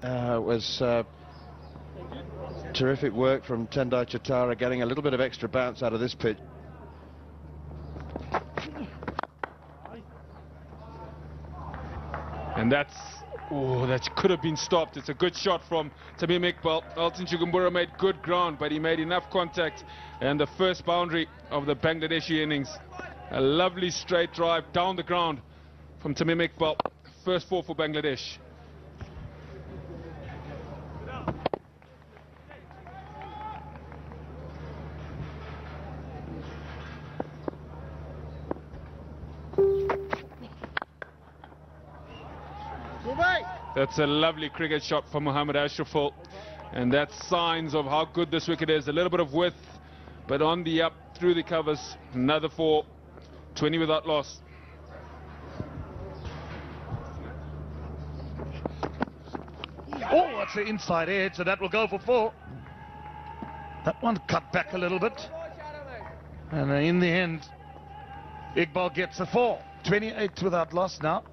was terrific work from Tendai Chatara, getting a little bit of extra bounce out of this pitch. And that's, oh, that could have been stopped. It's a good shot from Tamim Iqbal. Alton Chukumbura made good ground, but he made enough contact. And the first boundary of the Bangladeshi innings. A lovely straight drive down the ground from Tamim Iqbal. First four for Bangladesh. That's a lovely cricket shot from Mohammad Ashraful, and that's signs of how good this wicket is. A little bit of width, but on the up through the covers. Another 4, 20 without loss. Oh, that's the inside edge, so that will go for 4. That one cut back a little bit, and in the end, Iqbal gets a 4. 28 without loss now.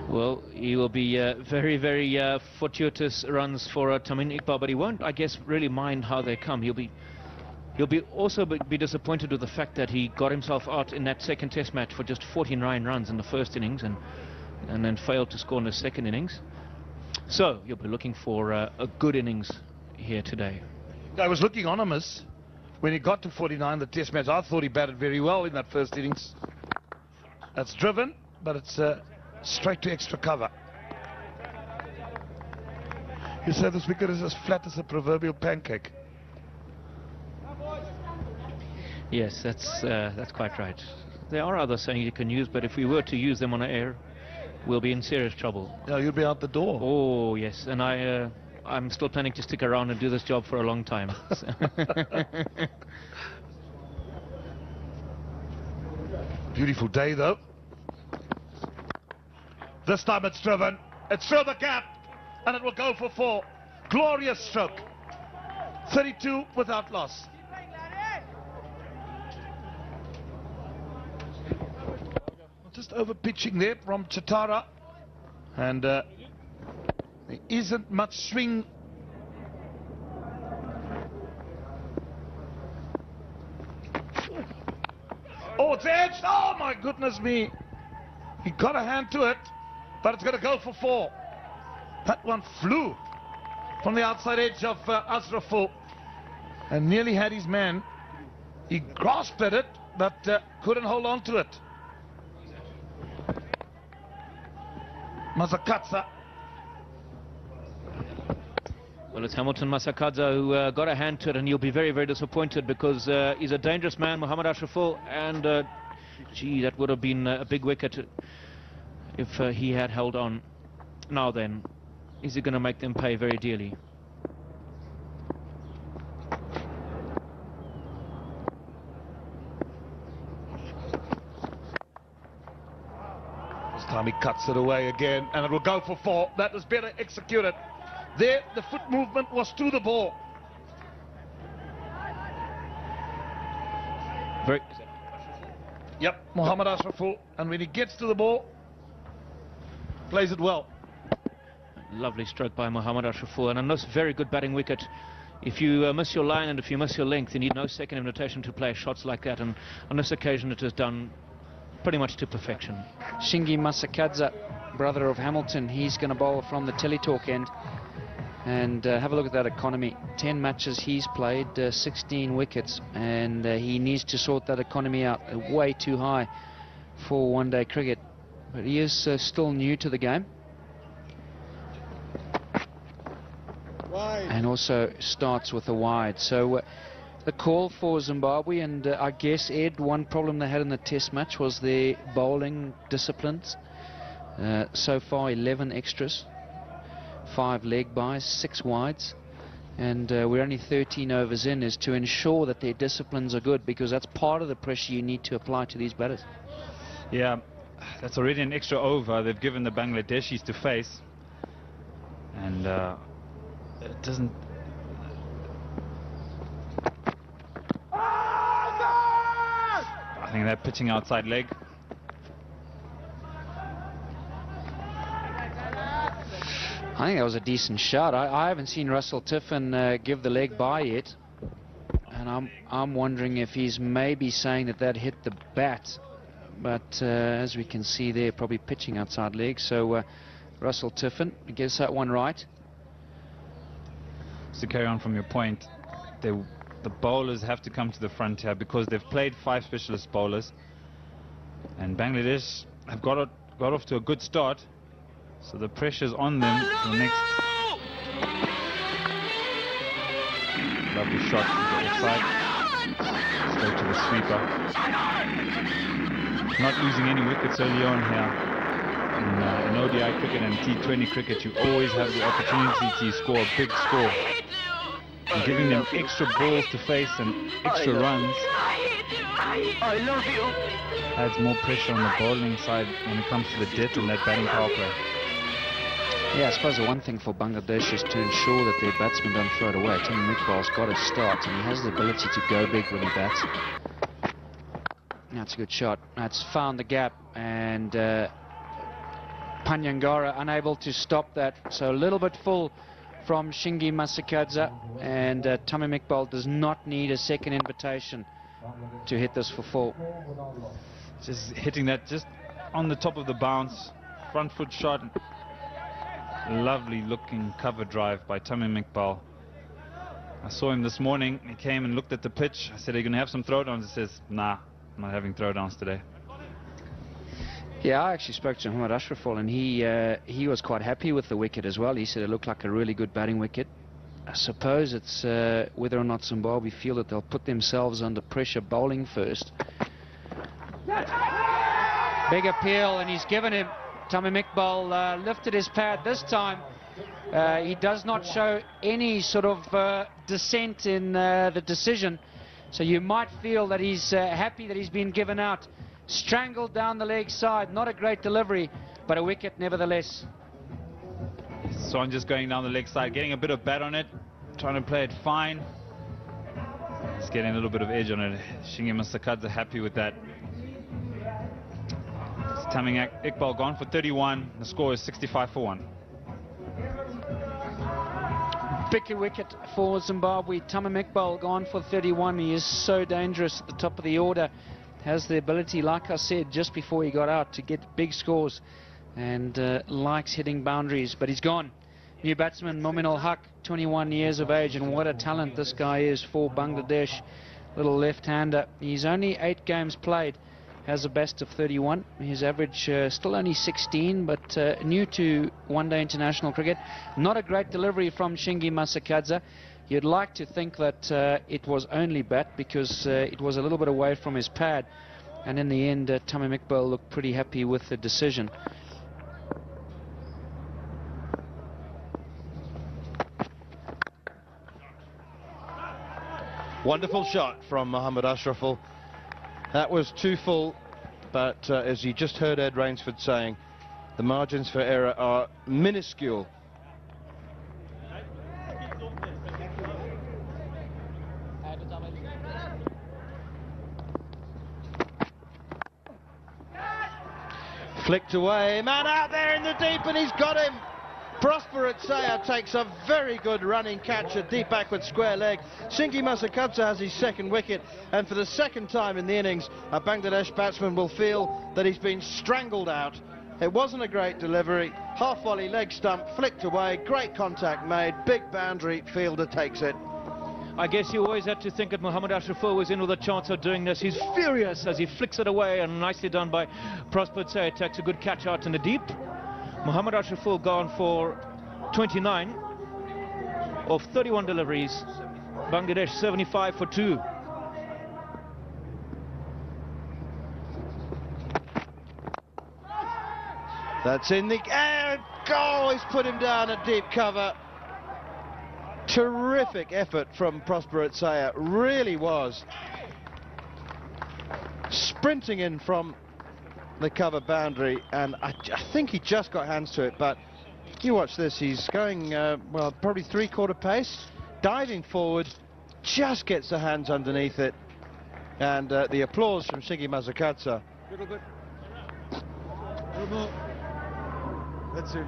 Well, he will be very, very fortuitous runs for Tamim Iqbal, but he won't, I guess, really mind how they come. He'll be also be disappointed with the fact that he got himself out in that second test match for just 49 runs in the first innings and then failed to score in the second innings. So you'll be looking for a good innings here today. I was looking on him as when he got to 49, the test match. I thought he batted very well in that first innings. That's driven, but it's straight to extra cover. You say this wicket is as flat as a proverbial pancake. Yes, that's quite right. There are other sayings you can use, but if we were to use them on air, we'll be in serious trouble. Yeah, you'll be out the door. Oh yes, and I'm still planning to stick around and do this job for a long time. Beautiful day though. This time it's driven. It's through the gap, and it will go for 4. Glorious stroke. 32 without loss. Just over pitching there from Chatara, and there isn't much swing. Oh, it's edged. Oh my goodness me. He got a hand to it, but it's going to go for 4. That one flew from the outside edge of Ashraful and nearly had his man. He grasped at it, but couldn't hold on to it. Masakadza. Well, it's Hamilton Masakadza who got a hand to it, and you'll be very, very disappointed because he's a dangerous man, Mohammad Ashraful, and gee, that would have been a big wicket if he had held on. Now then, is he going to make them pay very dearly? This time he cuts it away again, and it will go for 4. That was better executed. There, the foot movement was to the ball. Very. Yep, Mohammad Ashraful, and when he gets to the ball, plays it well. Lovely stroke by Mohammad Ashraful, and a nice, very good batting wicket. If you miss your line and if you miss your length, you need no second invitation to play shots like that, and on this occasion it is done pretty much to perfection. Shingi Masakadza, brother of Hamilton, he's going to bowl from the Teletalk end. And have a look at that economy. 10 matches he's played, 16 wickets, and he needs to sort that economy out. Way too high for one-day cricket. But he is still new to the game. Wide. And also starts with a wide. So the call for Zimbabwe, and I guess, Ed, one problem they had in the test match was their bowling disciplines. So far 11 extras. 5 leg byes, 6 wides, and we're only 13 overs in, is to ensure that their disciplines are good, because that's part of the pressure you need to apply to these batters. Yeah, that's already an extra over they've given the Bangladeshis to face, and it doesn't. I think they're pitching outside leg. I think that was a decent shot. I haven't seen Russell Tiffin give the leg by yet, and I'm wondering if he's maybe saying that hit the bat, but as we can see there, probably pitching outside leg. So Russell Tiffin gets that one right. To carry on from your point, the bowlers have to come to the front here because they've played 5 specialist bowlers, and Bangladesh have got off to a good start, so the pressure's on them for the next. Lovely shot to the offside, straight to the sweeper. Not losing any wickets early on here. In ODI cricket and T20 cricket, you always have the opportunity to score a big score. And giving them extra balls to face and extra runs adds more pressure on the bowling side when it comes to the death in that batting power play. Yeah, I suppose the one thing for Bangladesh is to ensure that their batsmen don't throw it away. Tamim Iqbal's got to start, and he has the ability to go big when he bats. That's a good shot. That's found the gap, and Panyangara unable to stop that. So a little bit full from Shingi Masakadza, and Tamim Iqbal does not need a second invitation to hit this for 4. Just hitting that just on the top of the bounce, front foot shot. Lovely looking cover drive by Tamim Iqbal. I saw him this morning. He came and looked at the pitch. I said, "Are you going to have some throwdowns?" He says, "Nah, I'm not having throwdowns today." Yeah, I actually spoke to Muhammad Ashraful, and he was quite happy with the wicket as well. He said it looked like a really good batting wicket. I suppose it's whether or not Zimbabwe feel that they'll put themselves under pressure bowling first. Big appeal, and he's given him. Tamim Iqbal lifted his pad this time. He does not show any sort of dissent in the decision, so you might feel that he's happy that he's been given out. Strangled down the leg side, not a great delivery, but a wicket nevertheless. Son just going down the leg side, getting a bit of bat on it, trying to play it fine. He's getting a little bit of edge on it. Shingi Masakadza happy with that. Tamim Iqbal gone for 31. The score is 65 for 1. Big wicket for Zimbabwe. Tamim Iqbal gone for 31. He is so dangerous at the top of the order. Has the ability, like I said just before he got out, to get big scores, and likes hitting boundaries, but he's gone. New batsman Mominul Haque, 21 years of age, and what a talent this guy is for Bangladesh. Little left-hander. He's only 8 games played, has a best of 31. His average still only 16, but new to one-day international cricket. Not a great delivery from Shingi Masakadza. You'd like to think that it was only bat, because it was a little bit away from his pad, and in the end Tamim Iqbal looked pretty happy with the decision. Wonderful shot from Muhammad Ashraful. That was too full, but as you just heard Ed Rainsford saying, the margins for error are minuscule. Flicked away, man out there in the deep, and he's got him. Prosper Atsaya takes a very good running catch, a deep backward square leg. Shingi Masakadza has his 2nd wicket, and for the 2nd time in the innings, a Bangladesh batsman will feel that he's been strangled out. It wasn't a great delivery, half volley leg stump, flicked away, great contact made, big boundary, fielder takes it. I guess you always had to think that Muhammad Ashraful was in with a chance of doing this. He's furious as he flicks it away, and nicely done by Prosper Atsaya. Takes a good catch out in the deep. Muhammad Ashraful gone for 29 of 31 deliveries. Bangladesh 75 for 2. That's in the air. Goal! He's put him down at deep cover. Terrific effort from Prosper Atsaya, really was. Sprinting in from the cover boundary, and I think he just got hands to it, but you watch this, he's going, well, probably 3/4 pace, diving forward, just gets the hands underneath it, and the applause from Shingi Masakadza. Little bit. A little more. That's it.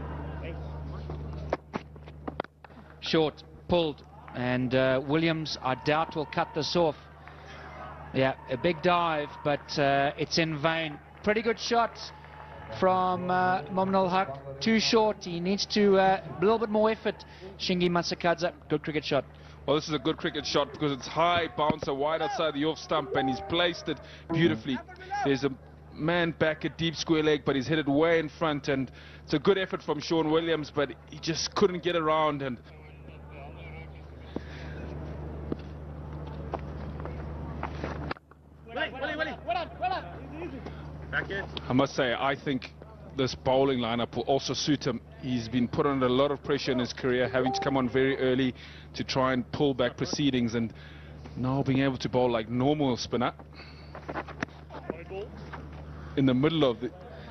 short, pulled, and Williams, I doubt, will cut this off. Yeah, a big dive, but it's in vain. Pretty good shot from Mahmudullah Haque. Too short. He needs to a little bit more effort. Shingi Masakadza, good cricket shot. Well, this is a good cricket shot because it's high, bouncer wide outside the off stump, and he's placed it beautifully. There's a man back at deep square leg, but he's hit it way in front, and it's a good effort from Shaun Williams, but he just couldn't get around. And I must say, I think this bowling lineup will also suit him. He's been put under a lot of pressure in his career, having to come on very early to try and pull back proceedings, and now being able to bowl like normal spinner in the middle of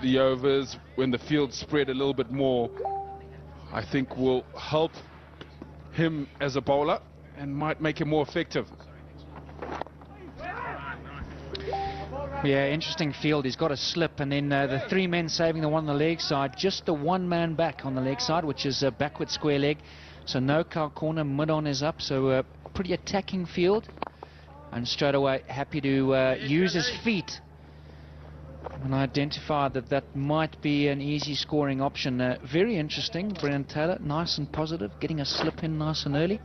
the overs when the field spread a little bit more, I think will help him as a bowler and might make him more effective. Yeah, interesting field. He's got a slip, and then the three men saving the one on the leg side, just the one man back on the leg side, which is a backward square leg. So no cow corner, mid-on is up, so a pretty attacking field. And straight away happy to use his feet and identify that that might be an easy scoring option. Very interesting. Brendan Taylor, nice and positive, getting a slip in nice and early.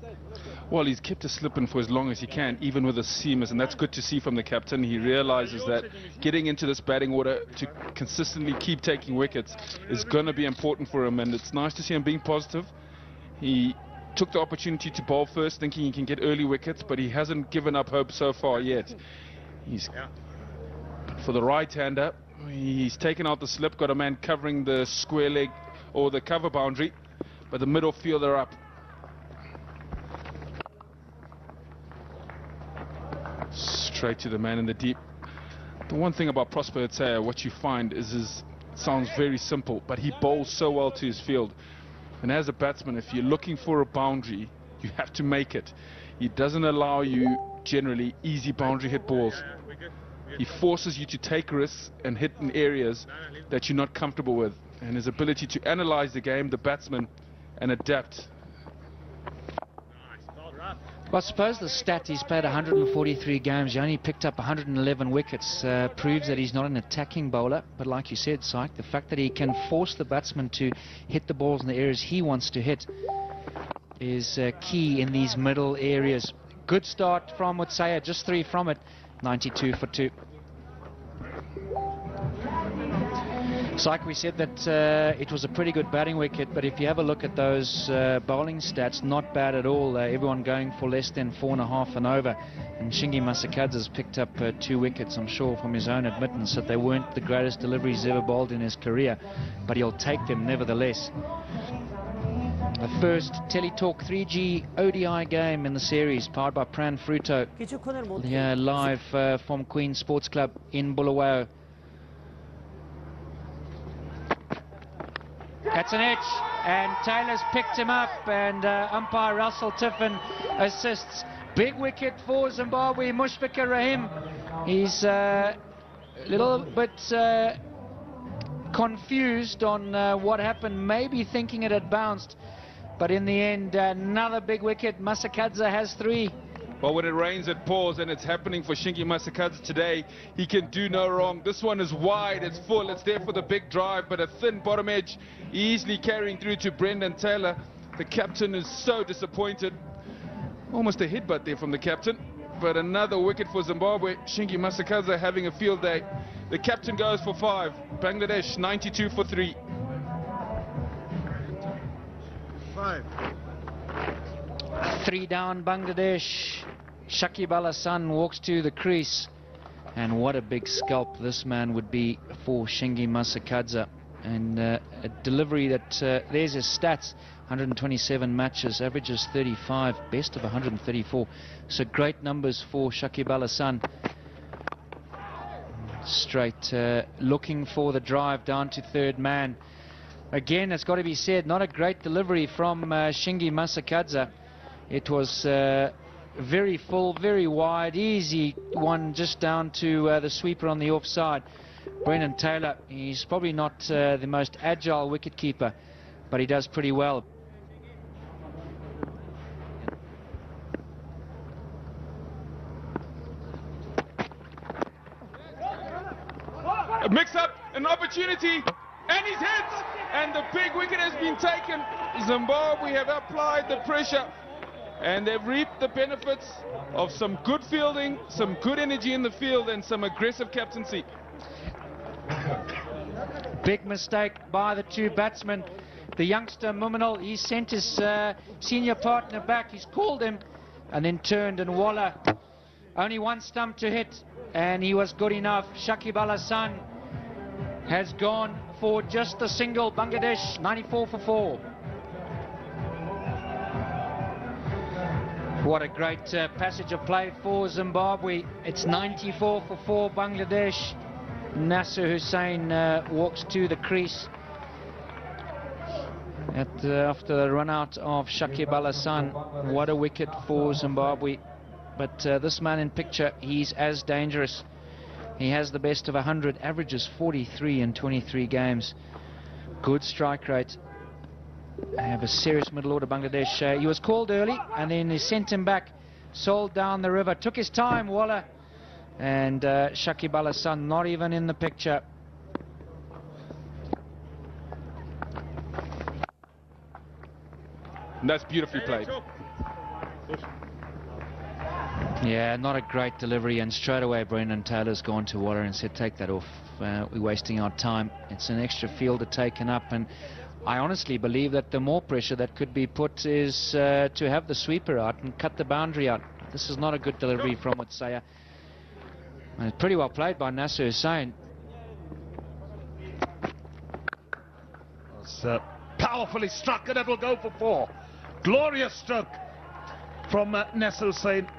Well, he's kept a slip in for as long as he can, even with the seamers, and that's good to see from the captain. He realizes that getting into this batting order to consistently keep taking wickets is going to be important for him, and it's nice to see him being positive. He took the opportunity to bowl first, thinking he can get early wickets, but he hasn't given up hope so far yet. For the right-hander, he's taken out the slip, got a man covering the square leg or the cover boundary, but the middle fielder up. Straight to the man in the deep. The one thing about Prosper Haque, what you find is his sounds very simple, but he bowls so well to his field. And as a batsman, if you're looking for a boundary, you have to make it. He doesn't allow you generally easy boundary hit balls. He forces you to take risks and hit in areas that you're not comfortable with. And his ability to analyze the game, the batsman, and adapt. Well, I suppose the stat, he's played 143 games, he only picked up 111 wickets, proves that he's not an attacking bowler. But like you said, Syke, the fact that he can force the batsman to hit the balls in the areas he wants to hit is key in these middle areas. Good start from Haque, just 3 from it, 92 for 2. Syke, we said that it was a pretty good batting wicket, but if you have a look at those bowling stats, not bad at all. Everyone going for less than 4.5 and over. And Shingi Masakadza has picked up 2 wickets, I'm sure, from his own admittance that they weren't the greatest deliveries ever bowled in his career, but he'll take them nevertheless. The first Teletalk 3G ODI game in the series, powered by Pran Fruto. Yeah, live from Queen Sports Club in Bulawayo. That's an edge, and Taylor's picked him up, and umpire Russell Tiffin assists. Big wicket for Zimbabwe, Mushfiqur Rahim. He's a little bit confused on what happened, maybe thinking it had bounced, but in the end, another big wicket. Masakadza has 3. Well, when it rains, it pours, and it's happening for Shingi Masakadza today. He can do no wrong. This one is wide, it's full, it's there for the big drive, but a thin bottom edge, easily carrying through to Brendan Taylor. The captain is so disappointed. Almost a headbutt there from the captain, but another wicket for Zimbabwe. Shingi Masakadza having a field day. The captain goes for 5. Bangladesh 92 for 3. 5. 3 down Bangladesh. Shakib Al Hasan walks to the crease, and what a big scalp this man would be for Shingi Masakadza. And a delivery that there's his stats: 127 matches, averages 35, best of 134. So great numbers for Shakib Al Hasan. Straight looking for the drive down to third man. Again, it's got to be said, not a great delivery from Shingi Masakadza. It was very full, very wide, easy one just down to the sweeper on the offside. Brendan Taylor, he's probably not the most agile wicketkeeper, but he does pretty well. Mix up an opportunity, and he's hit, and the big wicket has been taken. Zimbabwe have applied the pressure, and they've reaped the benefits of some good fielding, some good energy in the field, and some aggressive captaincy. Big mistake by the two batsmen. The youngster Muminal, he sent his senior partner back. He's called him and then turned, and Waller only one stump to hit, and he was good enough. Shakib Hasan has gone for just a single. Bangladesh 94 for 4. What a great passage of play for Zimbabwe. It's 94 for 4 Bangladesh. Nasser Hussain walks to the crease after the run out of Shakib Hasan. What a wicket for Zimbabwe. But this man in picture, he's as dangerous. He has the best of 100, averages 43 in 23 games. Good strike rate. They have a serious middle order, Bangladesh. He was called early and then they sent him back, sold down the river, took his time, Waller. And Shakib Hasan not even in the picture. And that's beautifully played. Yeah, not a great delivery, and straight away Brendan Taylor's gone to Waller and said, take that off, we're wasting our time. It's an extra fielder taken up, and I honestly believe that the more pressure that could be put is to have the sweeper out and cut the boundary out. This is not a good delivery from Hossain. And it's pretty well played by Nasser Hussain. It's powerfully struck, and it will go for 4. Glorious stroke from Nasser Hussain.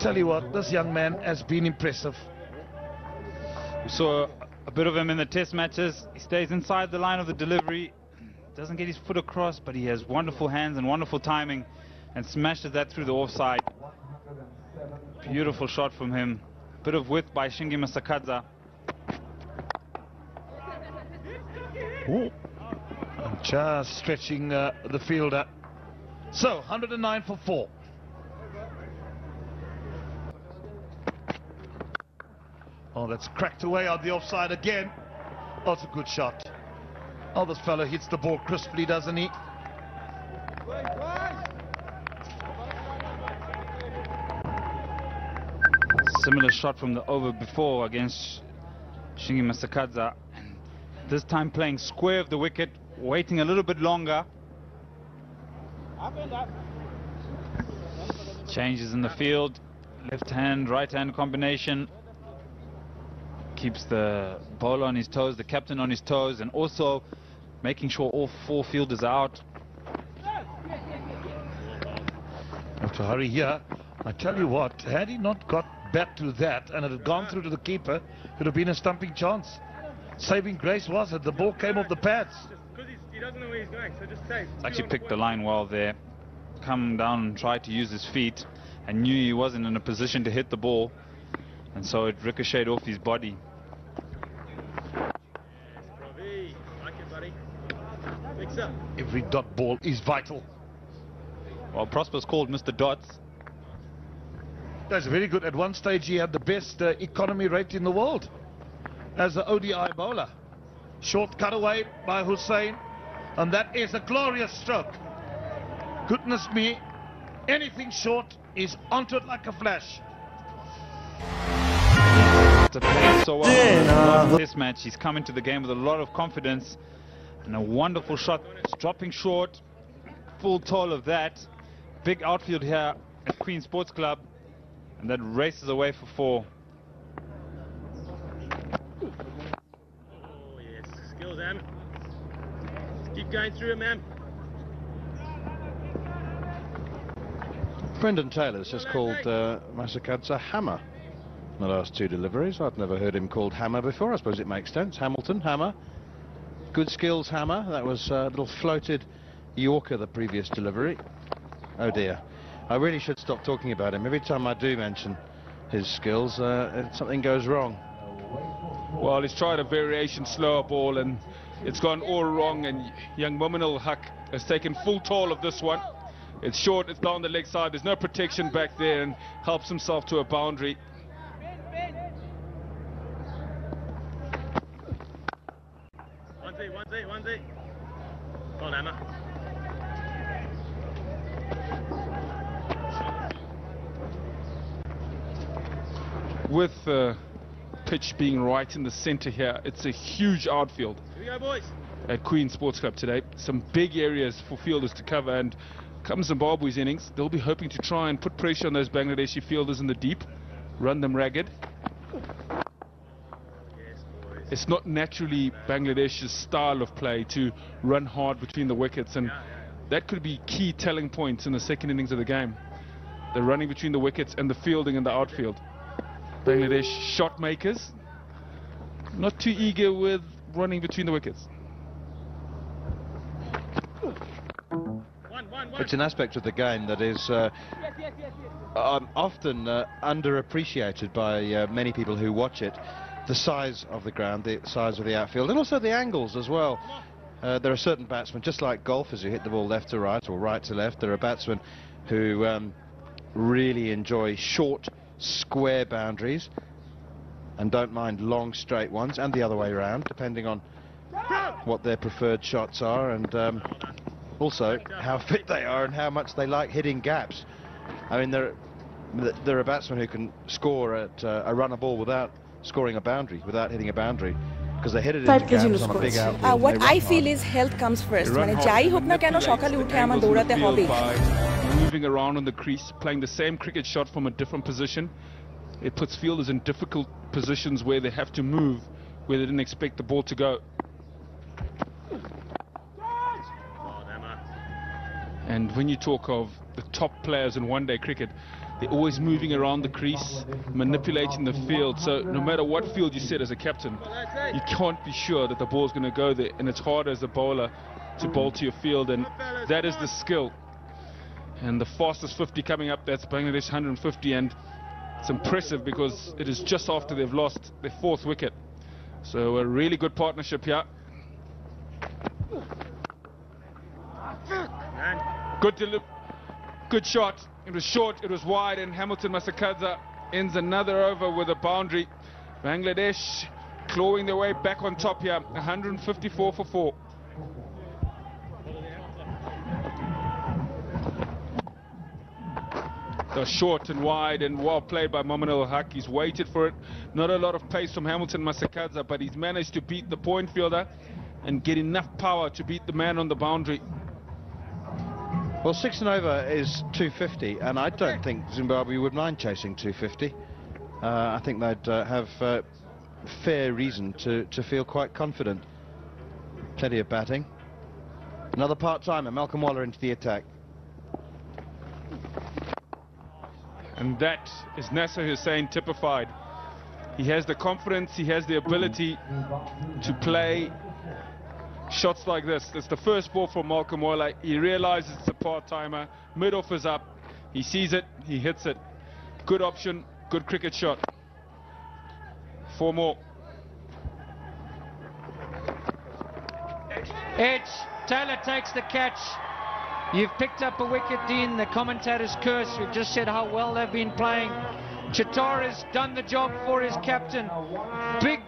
Tell you what, this young man has been impressive. We saw a bit of him in the test matches. He stays inside the line of the delivery, doesn't get his foot across, but he has wonderful hands and wonderful timing, and smashes that through the offside. Beautiful shot from him. Bit of width by Shingi Masakadza. Ooh. Just stretching the fielder. So 109 for 4. Oh, that's cracked away on the offside again. Oh, it's a good shot. Oh, this fellow hits the ball crisply, doesn't he? Similar shot from the over before against Shingi Masakadza. And this time playing square of the wicket, waiting a little bit longer. Changes in the field. Left hand, right hand combination. Keeps the bowler on his toes, the captain on his toes, and also making sure all 4 fielders are out. Have to hurry here. I tell you what, had he not got back to that and it had gone through to the keeper, it would have been a stumping chance. Saving grace was it. The ball came off the pads. He doesn't know where he's going, so just stay. Actually picked the line well there. Come down and tried to use his feet, and knew he wasn't in a position to hit the ball, and so it ricocheted off his body. Every dot ball is vital. Well, Prosper's called Mr. Dots. That's very good. At one stage he had the best economy rate in the world as an ODI bowler. Short cutaway by Hossain, and that is a glorious stroke. Goodness me, anything short is onto it like a flash. To play so well in this match, he's come into the game with a lot of confidence, and a wonderful shot. It's dropping short, full toll of that. Big outfield here at Queen Sports Club, and that races away for 4. Oh yes, skills, Am. Keep going through him, Am. Brendan Taylor's just called Masakadza Hammer in the last 2 deliveries. I've never heard him called Hammer before. I suppose it makes sense. Hamilton, Hammer. Good skills, Hammer. That was a little floated Yorker, the previous delivery. Oh dear. I really should stop talking about him. Every time I do mention his skills, something goes wrong. Well, he's tried a variation slower ball and it's gone all wrong, and young Muminul Haque has taken full toll of this one. It's short, it's down the leg side, there's no protection back there, and helps himself to a boundary. With the pitch being right in the center here, it's a huge outfield at Queen Sports Club today. Some big areas for fielders to cover, and come Zimbabwe's innings, they'll be hoping to try and put pressure on those Bangladeshi fielders in the deep, run them ragged. It's not naturally Bangladesh's style of play to run hard between the wickets, and that could be key telling points in the second innings of the game. The running between the wickets and the fielding in the outfield. Bangladesh shot makers, not too eager with running between the wickets. It's an aspect of the game that is often underappreciated by many people who watch it. The size of the ground, the size of the outfield, and also the angles as well. There are certain batsmen, just like golfers, who hit the ball left to right or right to left. There are batsmen who really enjoy short, square boundaries and don't mind long, straight ones, and the other way around, depending on what their preferred shots are, and also how fit they are and how much they like hitting gaps. I mean, there are batsmen who can score at a run a ball without scoring a boundary, without hitting a boundary, because they hit it into gaps on a big outfield. What I feel is health comes first. Jai hope na keno sokale uthe amar dourate hobe. Moving around on the crease, playing the same cricket shot from a different position. It puts fielders in difficult positions where they have to move, where they didn't expect the ball to go. And when you talk of the top players in one-day cricket, they're always moving around the crease, manipulating the field. So no matter what field you set as a captain, you can't be sure that the ball's going to go there. And it's hard as a bowler to bowl to your field, and that is the skill. And the fastest 50 coming up, that's Bangladesh 150, and it's impressive because it is just after they've lost their 4th wicket. So a really good partnership here. Good shot. It was short, it was wide, and Hamilton Masakadza ends another over with a boundary. Bangladesh clawing their way back on top here, 154 for 4. So short and wide and well played by Mahmudullah. Haque. He's waited for it. Not a lot of pace from Hamilton Masakadza, but he's managed to beat the point fielder and get enough power to beat the man on the boundary. Well, 6 and over is 250, and I don't think Zimbabwe would mind chasing 250. I think they'd have fair reason to feel quite confident. Plenty of batting. Another part-timer, Malcolm Waller into the attack. And that is Nasser Hussain typified. He has the confidence, he has the ability to play shots like this. It's the first ball from Malcolm Waller. He realizes it's a part-timer. Mid-off is up. He sees it, he hits it. Good option, good cricket shot. 4 more. Edge, Taylor takes the catch. You've picked up a wicket, Dean. The commentators curse. We've just said how well they've been playing. Chittar has done the job for his captain. Big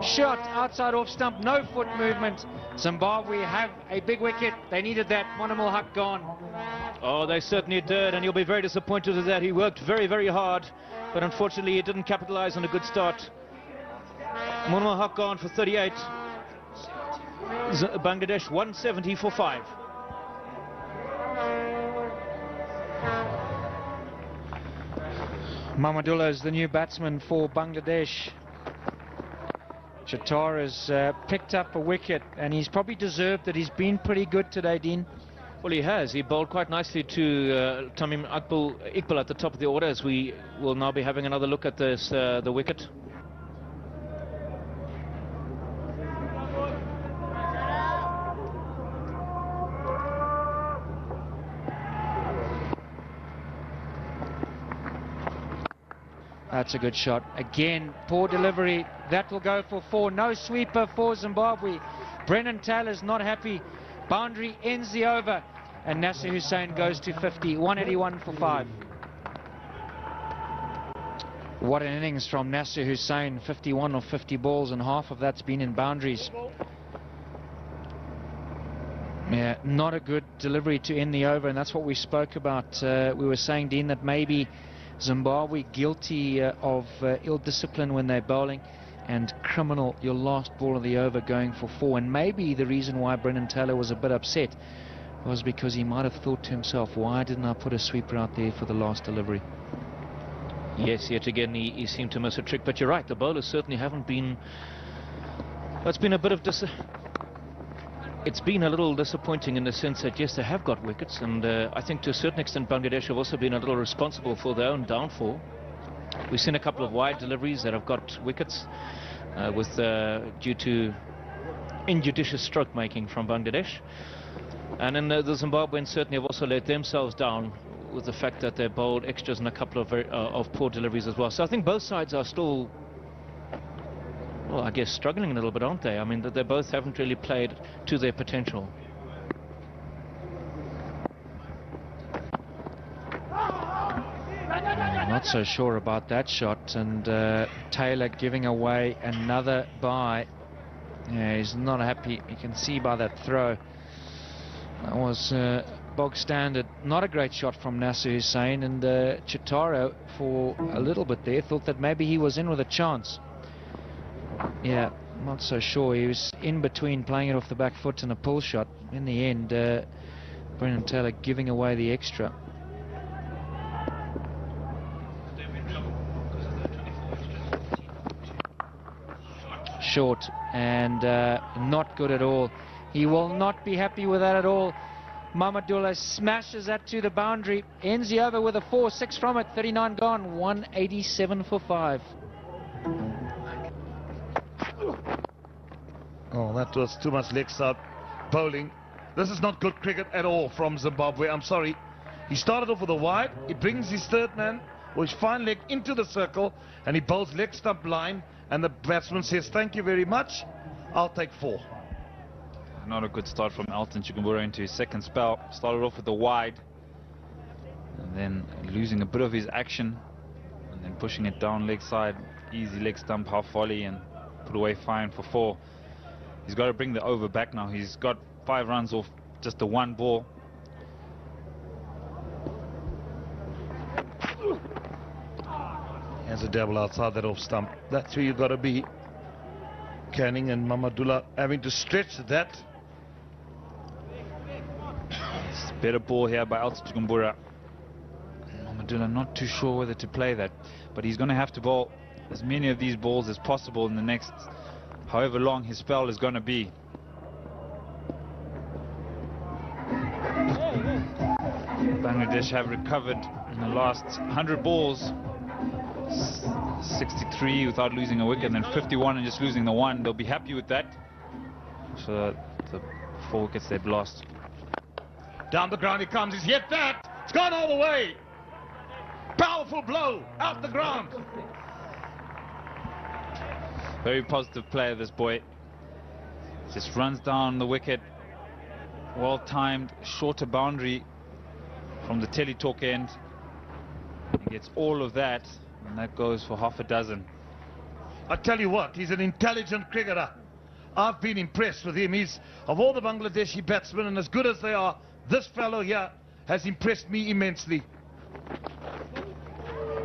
shot outside off stump, no foot movement. Zimbabwe have a big wicket. They needed that. Mohammad Haque gone. Oh, they certainly did, and he'll be very disappointed with that. He worked very, very hard, but unfortunately he didn't capitalize on a good start. Mohammad Haque gone for 38. Bangladesh 170 for 5. Mahmudullah is the new batsman for Bangladesh. Chittar has picked up a wicket, and he's probably deserved that. He's been pretty good today, Dean. Well, he has. He bowled quite nicely to Tamim Iqbal at the top of the order, as we will now be having another look at this, the wicket. That's a good shot. Again, poor delivery. That will go for 4. No sweeper for Zimbabwe. Brennan Taylor's not happy. Boundary ends the over. And Nasser Hussain goes to 50. 181 for 5. What an innings from Nasser Hussain. 51 of 50 balls, and half of that's been in boundaries. Yeah, not a good delivery to end the over, and that's what we spoke about. We were saying, Dean, that maybe Zimbabwe guilty of ill discipline when they're bowling, and criminal, your last ball of the over going for 4. And maybe the reason why Brendan Taylor was a bit upset was because he might have thought to himself, why didn't I put a sweeper out there for the last delivery? Yes, yet again he seemed to miss a trick, but you're right, the bowlers certainly haven't been... It's been a bit of it's been a little disappointing in the sense that, yes, they have got wickets, and I think to a certain extent Bangladesh have also been a little responsible for their own downfall. We've seen a couple of wide deliveries that have got wickets due to injudicious stroke making from Bangladesh. And then the Zimbabweans certainly have also let themselves down with the fact that they bowled extras and a couple of poor deliveries as well. So I think both sides are still, well, I guess struggling a little bit, aren't they? I mean, they both haven't really played to their potential. Not so sure about that shot, and Taylor giving away another bye. Yeah, he's not happy. You can see by that throw. That was bog standard. Not a great shot from Nasser Hussain, and Chitaro for a little bit there thought that maybe he was in with a chance. Yeah, not so sure. He was in between playing it off the back foot and a pull shot. In the end, Brendan Taylor giving away the extra. Short and not good at all. He will not be happy with that at all. Mahmudullah smashes that to the boundary, ends the over with a 4-6 from it. 39 gone, 187 for 5. Oh, that was too much leg side bowling. This is not good cricket at all from Zimbabwe. I'm sorry. He started off with a wide. He brings his third man with his fine leg into the circle, and he bowls leg stump line, and the batsman says, thank you very much, I'll take 4. Not a good start from Elton Chigumbura into his second spell. Started off with a wide, and then losing a bit of his action, and then pushing it down leg side, easy leg stump, half volley, and put away fine for 4. He's got to bring the over back now. He's got 5 runs off just the 1 ball. Has a double outside that off stump. That's where you've got to be. Canning and Mahmudullah having to stretch that. It's a better ball here by Elton Chigumbura. Mahmudullah not too sure whether to play that, but he's going to have to bowl as many of these balls as possible in the next however long his spell is going to be. Bangladesh have recovered in the last 100 balls. 63 without losing a wicket, and then 51 and just losing the 1. They'll be happy with that. So the 4 wickets they've lost. Down the ground he comes. He's hit that. It's gone all the way. Powerful blow out the ground. Very positive player, this boy. Just runs down the wicket. Well timed, shorter boundary from the teletalk end. He gets all of that, and that goes for half a dozen. I tell you what, he's an intelligent cricketer. I've been impressed with him. He's, of all the Bangladeshi batsmen, and as good as they are, this fellow here has impressed me immensely.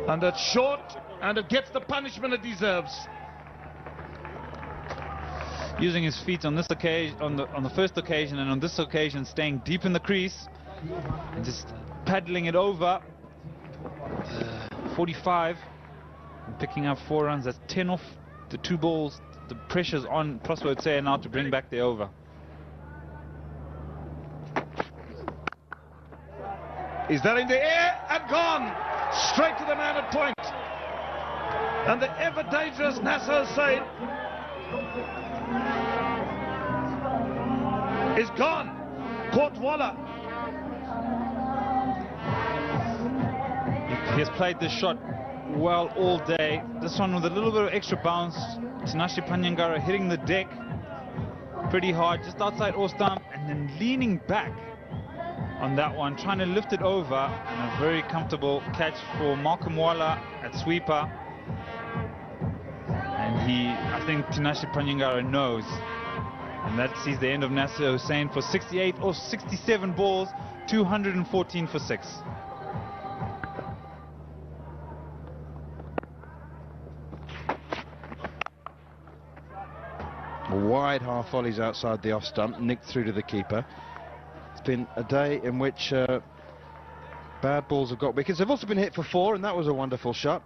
And it's short, and it gets the punishment it deserves. Using his feet on this occasion, on the first occasion, and on this occasion staying deep in the crease and just paddling it over. 45 and picking up 4 runs. That's 10 off the 2 balls. The pressure's on Prosper Hossain now to bring back the over. Is that in the air and gone straight to the man at point, and the ever dangerous Nasser Hussain is gone. Caught Walla. He has played this shot well all day. This one with a little bit of extra bounce. Tinashe Panyangara hitting the deck pretty hard, just outside off stump, and then leaning back on that one, trying to lift it over, and a very comfortable catch for Malcolm Walla at sweeper. And I think Tinashe Panyangara knows And that sees the end of Nasser Hossain for 68 or 67 balls, 214 for 6. Wide half volleys outside the off stump, nicked through to the keeper. It's been a day in which bad balls have got wickets. They've also been hit for 4, and that was a wonderful shot.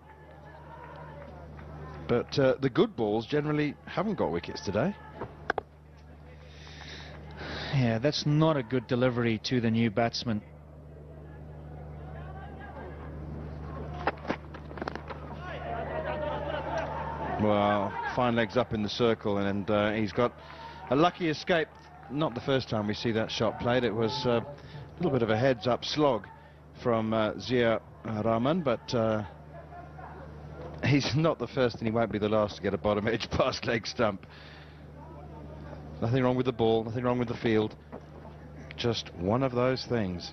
But the good balls generally haven't got wickets today. Yeah, that's not a good delivery to the new batsman. Well, fine legs up in the circle, and he's got a lucky escape. Not the first time we see that shot played. It was a little bit of a heads-up slog from Rahman, but he's not the first and he won't be the last to get a bottom edge past leg stump. Nothing wrong with the ball, nothing wrong with the field. Just one of those things.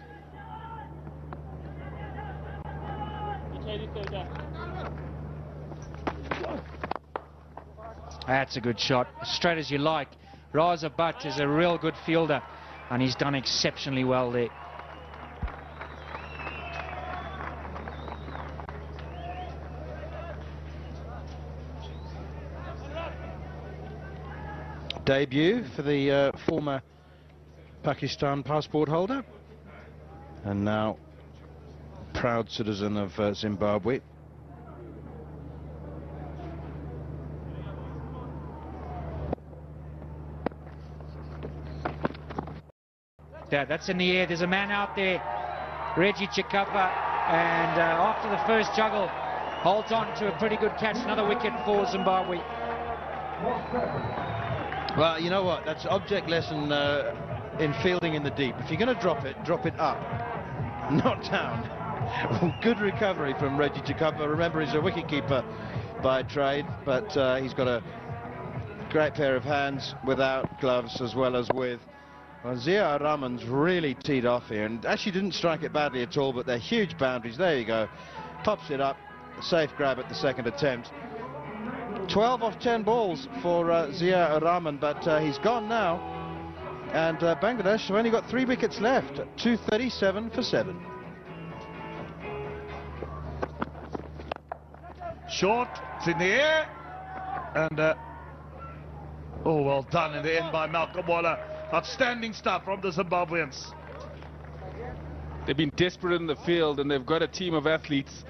That's a good shot, straight as you like. Raza Butt is a real good fielder, and he's done exceptionally well there. Debut for the former Pakistan passport holder, and now proud citizen of Zimbabwe. Yeah, that's in the air. There's a man out there, Reggie Chikapa, and after the first juggle, holds on to a pretty good catch. Another wicket for Zimbabwe. Well, you know what? That's object lesson in fielding in the deep. If you're going to drop it up, not down. Good recovery from Reggie Chikapa. Remember, he's a wicketkeeper by trade, but he's got a great pair of hands without gloves as well as with. Well, Zia Rahman's really teed off here and actually didn't strike it badly at all, but they're huge boundaries. There you go. Pops it up. Safe grab at the second attempt. 12 off 10 balls for Zia Rahman, but he's gone now. And Bangladesh have only got 3 wickets left. 237 for 7. Short, it's in the air. And, oh, well done in the end by Malcolm Waller. Outstanding stuff from the Zimbabweans. They've been desperate in the field, and they've got a team of athletes,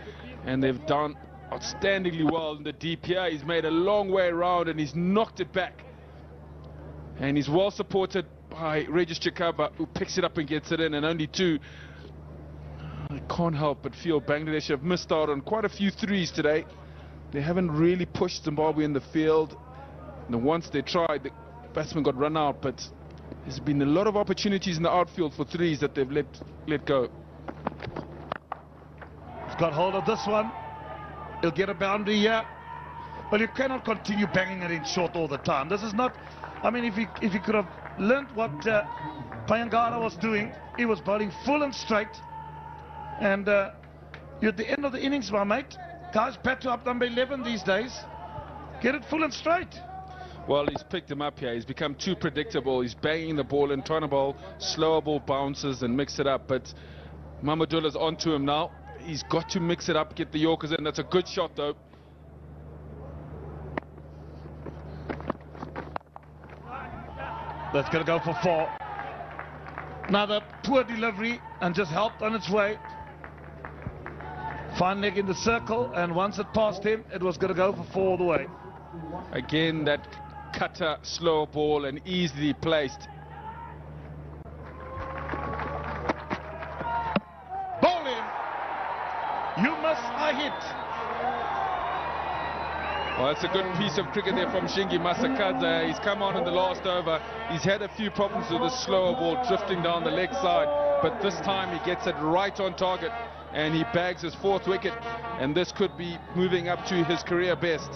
and they've done outstandingly well in the deep here. He's made a long way around, and he's knocked it back. And he's well supported by Regis Chikapa, who picks it up and gets it in, and only 2. I can't help but feel Bangladesh have missed out on quite a few threes today. They haven't really pushed Zimbabwe in the field. And once they tried, the batsman got run out, but there's been a lot of opportunities in the outfield for threes that they've let go. He's got hold of this one. He'll get a boundary here. Well, you cannot continue banging it in short all the time. This is not... I mean, if he could have learnt what Payangara was doing, he was bowling full and straight. And you're at the end of the innings, my mate. Guys bat to up number 11 these days. Get it full and straight. Well, he's picked him up here. He's become too predictable. He's banging the ball and trying to bowl slower ball bounces and mix it up. But Mahmudullah's onto him now. He's got to mix it up, get the Yorkers in. That's a good shot, though. That's going to go for 4. Another poor delivery and just helped on its way. Fine leg in the circle, and once it passed him, it was going to go for 4 all the way. Again, that cutter, slow ball, and easily placed. Bowl him! You must hit. Well, it's a good piece of cricket there from Shingi Masakadza. He's come on in the last over. He's had a few problems with the slower ball drifting down the leg side, but this time he gets it right on target and he bags his 4th wicket, and this could be moving up to his career best.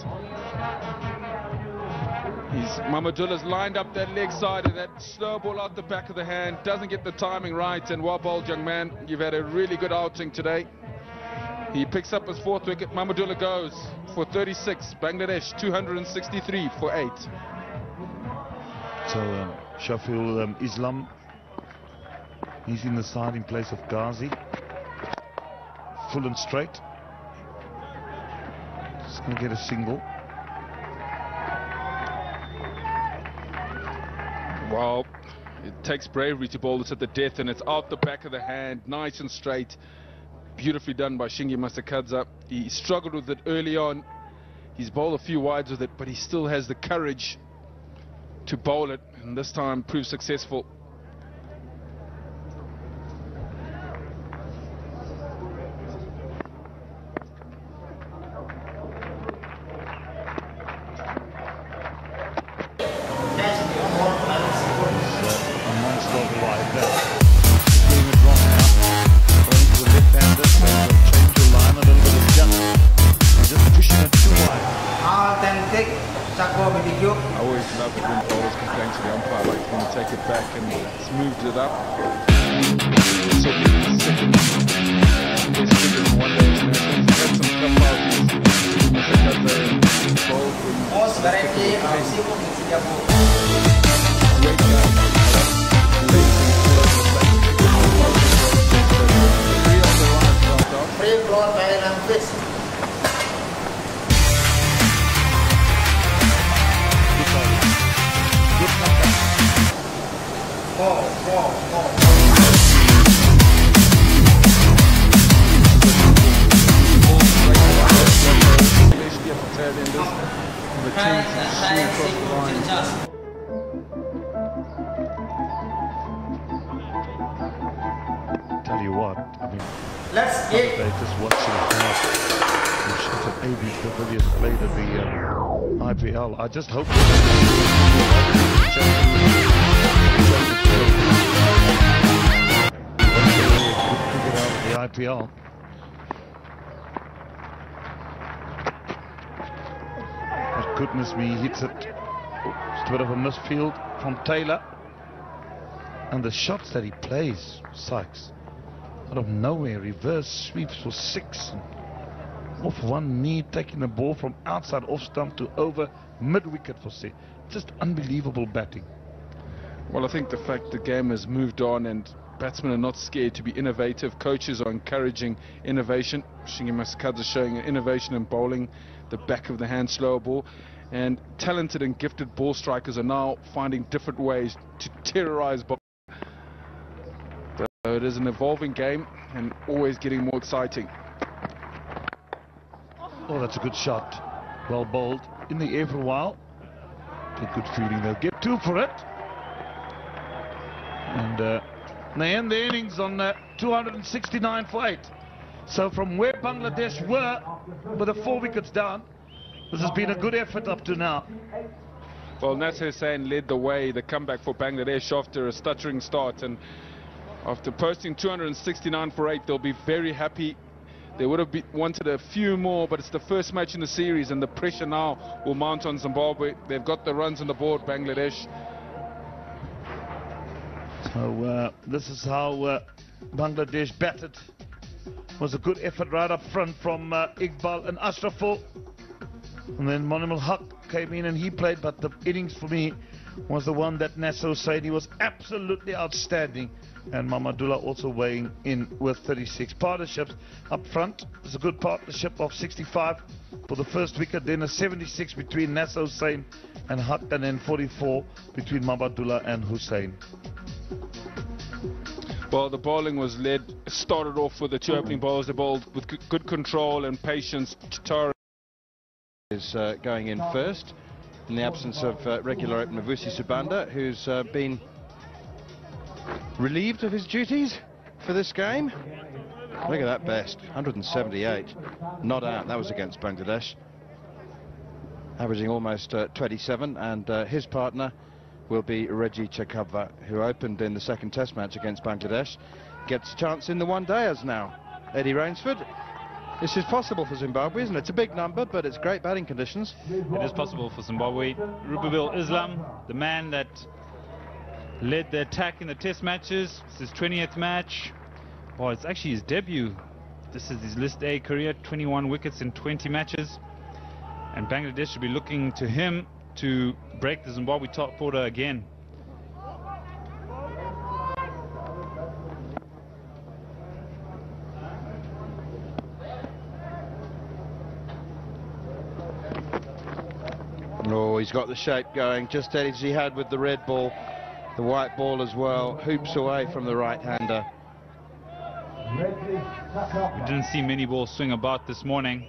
Mahmudullah's lined up that leg side, and that slow ball out the back of the hand doesn't get the timing right. And well bowled, young man. You've had a really good outing today. He picks up his 4th wicket. Mahmudullah goes for 36. Bangladesh 263 for 8. So Shafil Islam, he's in the side in place of Ghazi. Full and straight. Just going to get a single. Well, it takes bravery to bowl this at the death, and it's out the back of the hand, nice and straight. Beautifully done by Shingi Masakadza. He struggled with it early on. He's bowled a few wides with it, but he still has the courage to bowl it, and this time proved successful. I always love it when bowlers complain to the umpire, like when you take it back and smoothed it up. So the second best cricket in one day international. He's had some tough outings. Masakadza bowled in great Tell you what, I mean, let's get just watching how Shanto AB Pavilion played at the IPL. I just hope the IPL. But goodness me, he hits it. It's a bit of a misfield from Taylor. And the shots that he plays, Sykes, out of nowhere, reverse sweeps for 6. Off one knee, taking the ball from outside off stump to over mid-wicket for 6. Just unbelievable batting. Well, I think the fact the game has moved on and batsmen are not scared to be innovative. Coaches are encouraging innovation. Shingi Masakadza showing innovation in bowling, the back of the hand slower ball. And talented and gifted ball strikers are now finding different ways to terrorize bowling. So it is an evolving game and always getting more exciting. Oh, that's a good shot. Well bowled. In the air for a while. Good fielding. They'll get 2 for it. And they end the innings on 269 for 8. So from where Bangladesh were, with the 4 wickets down, this has been a good effort up to now. Well, Hossain led the way, the comeback for Bangladesh after a stuttering start, and after posting 269 for 8, they'll be very happy. They would have wanted a few more, but it's the first match in the series, and the pressure now will mount on Zimbabwe. They've got the runs on the board, Bangladesh. So this is how Bangladesh batted. It was a good effort right up front from Iqbal and Ashraful. And then Mohammad Haque came in and he played, but the innings for me was the one that Nazmul said. He was absolutely outstanding. And Mahmudullah also weighing in with 36. Partnerships up front. It's a good partnership of 65 for the first wicket, then a 76 between Hossain and Haque, and then 44 between Mahmudullah and Hossain. Well, the bowling was started off with the 2 opening bowlers. They bowled with good control and patience. Chitara is going in first in the absence of regular opener Vusi Subanda, who's been relieved of his duties for this game. Look at that best, 178, not out. That was against Bangladesh, averaging almost 27, and his partner will be Reggie Chakabva, who opened in the second test match against Bangladesh. Gets a chance in the one-dayers now. Eddie Rainsford. This is possible for Zimbabwe, isn't it? It's a big number, but it's great batting conditions. It is possible for Zimbabwe. Rubel Islam, the man that led the attack in the test matches. It's his 20th match. Oh, it's actually his debut. This is his List A career, 21 wickets in 20 matches. And Bangladesh should be looking to him to break the Zimbabwe top order again. he's got the shape going, just as he had with the red ball. The white ball as well, hoops away from the right-hander. We didn't see many balls swing about this morning.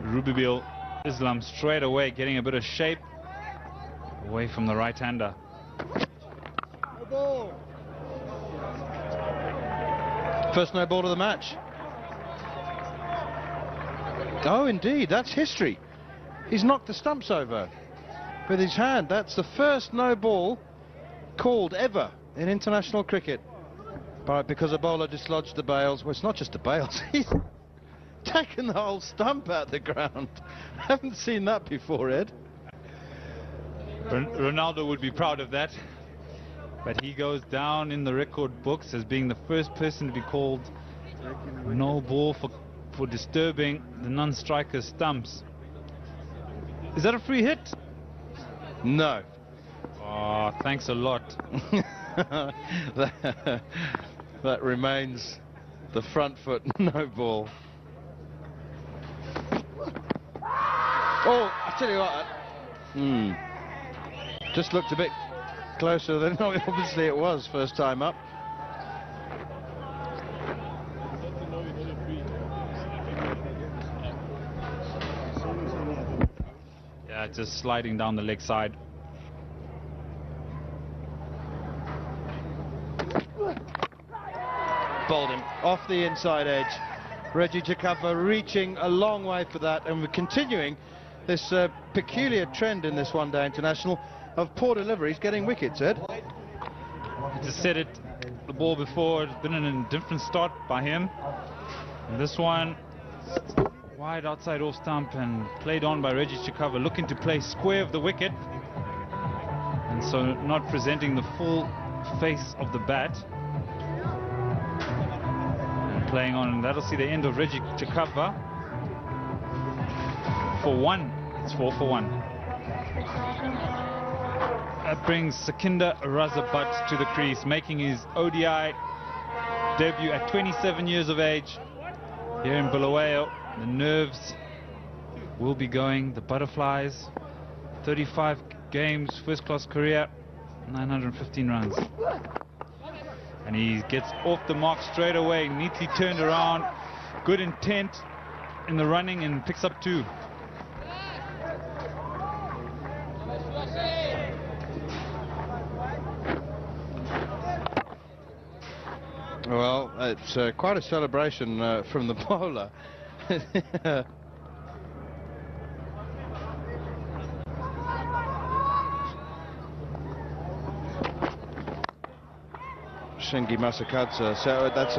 Rubel Islam straight away getting a bit of shape away from the right-hander. First no ball of the match. Oh, indeed, that's history. He's knocked the stumps over with his hand. That's the first no ball called ever in international cricket. But because a bowler dislodged the bails. Well, it's not just the bails. He's taken the whole stump out the ground. Haven't seen that before, Ed. Ronaldo would be proud of that. But he goes down in the record books as being the first person to be called no ball for disturbing the non-striker's stumps. Is that a free hit? No. Oh, thanks a lot. that remains the front foot no ball. Oh, I tell you what. Just looked a bit closer than obviously it was first time up. Yeah, just sliding down the leg side. Bowled him off the inside edge. Reggie Chakapa reaching a long way for that, and we're continuing this peculiar trend in this one-day international of poor deliveries getting wickets, Ed. I just said it, the ball before, it's been in a different start by him. And this one, wide outside off stump and played on by Reggie Chakapa, looking to play square of the wicket. And so not presenting the full face of the bat. And playing on, and that'll see the end of Reggie Chakapa. For one, it's 4 for 1. That brings Sikander Razabat to the crease, making his ODI debut at 27 years of age here in Bulawayo. The nerves will be going, the butterflies. 35 games, first-class career, 915 runs. And he gets off the mark straight away, neatly turned around, good intent in the running, and picks up 2. Well, it's quite a celebration from the bowler. Shingi Masakadza. So that's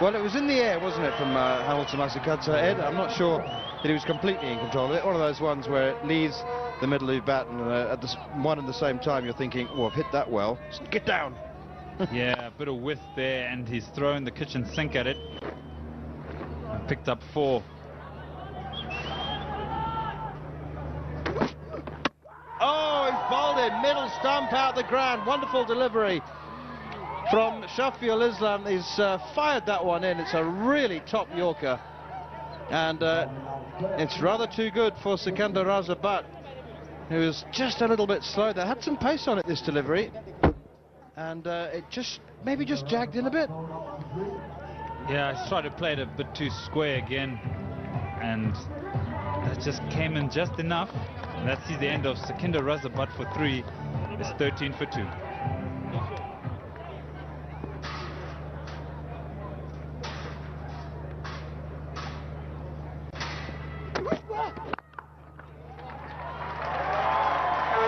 well, it was in the air, wasn't it, from Hamilton Masakadza, Ed? I'm not sure that he was completely in control of it. One of those ones where it leaves the middle of your bat, and at the one and the same time you're thinking, oh, I've hit that well. Just get down. Yeah, a bit of width there, and he's thrown the kitchen sink at it. And picked up 4. Oh, he's bowled in, middle stump out the ground. Wonderful delivery from Shafiul Islam. He's fired that one in. It's a really top Yorker. And it's rather too good for Sikander Razabat, who was just a little bit slow. They had some pace on it, this delivery. And it maybe just jagged in a bit. Yeah, I tried to play it a bit too square again, and that just came in just enough. And that's the end of Sikander Razabat for 3. It's 13 for 2.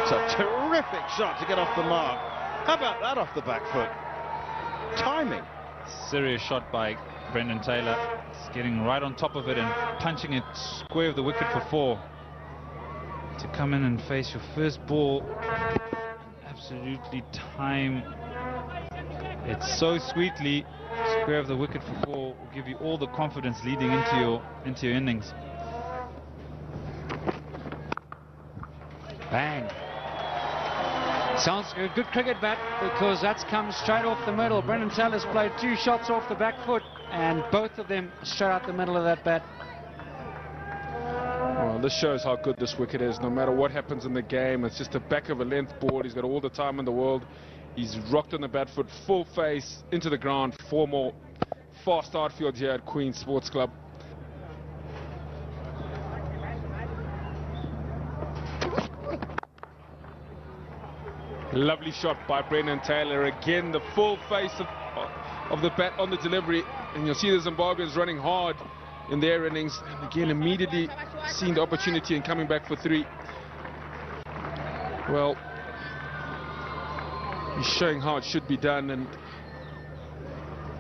It's a terrific shot to get off the mark. How about that off the back foot? Timing. Serious shot by Brendan Taylor. It's getting right on top of it and punching it square of the wicket for 4. To come in and face your first ball, absolutely time it so sweetly, square of the wicket for 4 will give you all the confidence leading into your innings. Bang. Sounds a good cricket bat, because that's come straight off the middle. Brendan Taylor's played 2 shots off the back foot, and both of them straight out the middle of that bat. Well, this shows how good this wicket is. No matter what happens in the game, it's just a back of a length ball. He's got all the time in the world. He's rocked on the bat foot, full face, into the ground. 4 more. Fast outfield here at Queen's Sports Club. Lovely shot by Brendan Taylor. Again, the full face of the bat on the delivery. And you'll see the Zimbabweans running hard in their innings. And again, immediately seeing the opportunity and coming back for 3. Well, he's showing how it should be done. And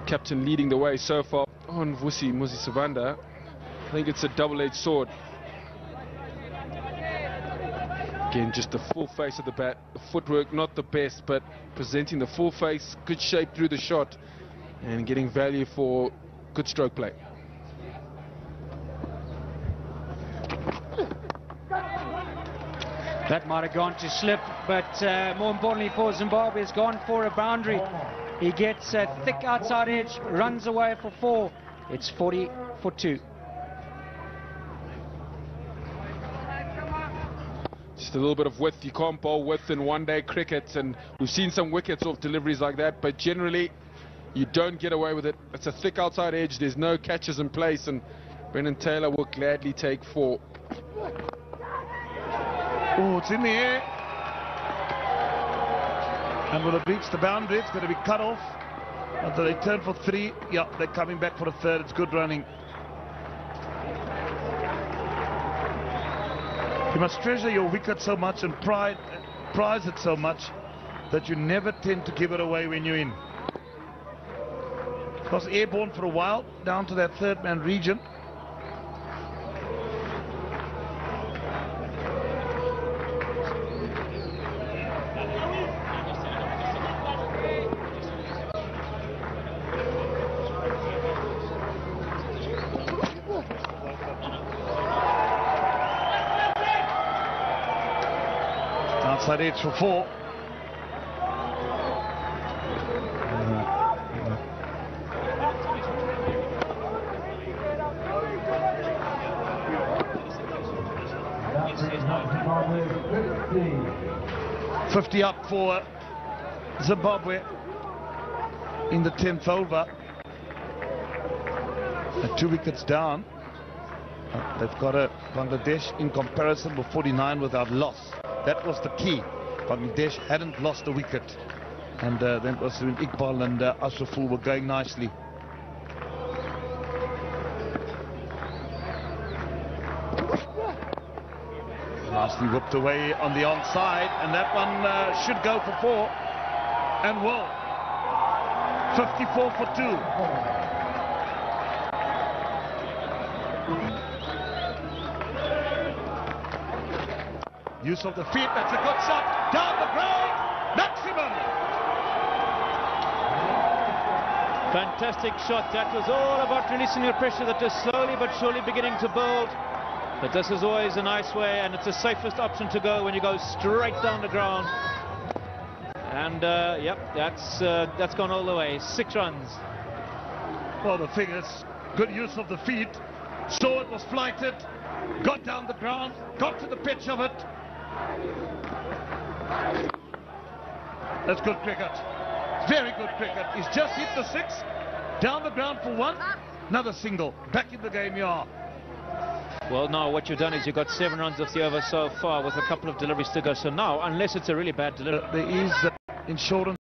captain leading the way so far on Vusi Muzi Savanda. I think it's a double-edged sword. Again, just the full face of the bat. The footwork not the best, but presenting the full face, good shape through the shot, and getting value for good stroke play. That might have gone to slip, but more importantly for Zimbabwe, has gone for a boundary. He gets a thick outside edge, runs away for 4. It's 40 for 2. Just a little bit of width. You can't bowl width in one-day cricket, and we've seen some wickets off deliveries like that, but generally you don't get away with it. It's a thick outside edge. There's no catches in place, and Brendan Taylor will gladly take 4. Oh, it's in the air. And will it reach the boundary? It's going to be cut off. After they turn for 3, yeah, they're coming back for a 3rd. It's good running. You must treasure your wicket so much and prize it so much that you never tend to give it away when you're in. It was airborne for a while, down to that 3rd man region. Outside edge for 4. $50 up for Zimbabwe in the 10th over. And 2 wickets down. They've got a Bangladesh in comparison with 49 without loss. That was the key. Bangladesh hadn't lost a wicket. And then it was when Iqbal and Ariful were going nicely. Nicely whipped away on the onside, and that one should go for 4. And will. 54 for 2. Use of the feet, that's a good shot, down the ground, maximum! Fantastic shot. That was all about releasing your pressure that is slowly but surely beginning to build. But this is always a nice way, and it's the safest option to go when you go straight down the ground. And yep, that's gone all the way. 6 runs. Well, the thing is, good use of the feet, saw it was flighted, got down the ground, got to the pitch of it. That's good cricket. Very good cricket. He's just hit the 6, down the ground for 1, another single. Back in the game you are. Well, now what you've done is you've got 7 runs off the over so far with a couple of deliveries to go. So now, unless it's a really bad delivery, there is insurance.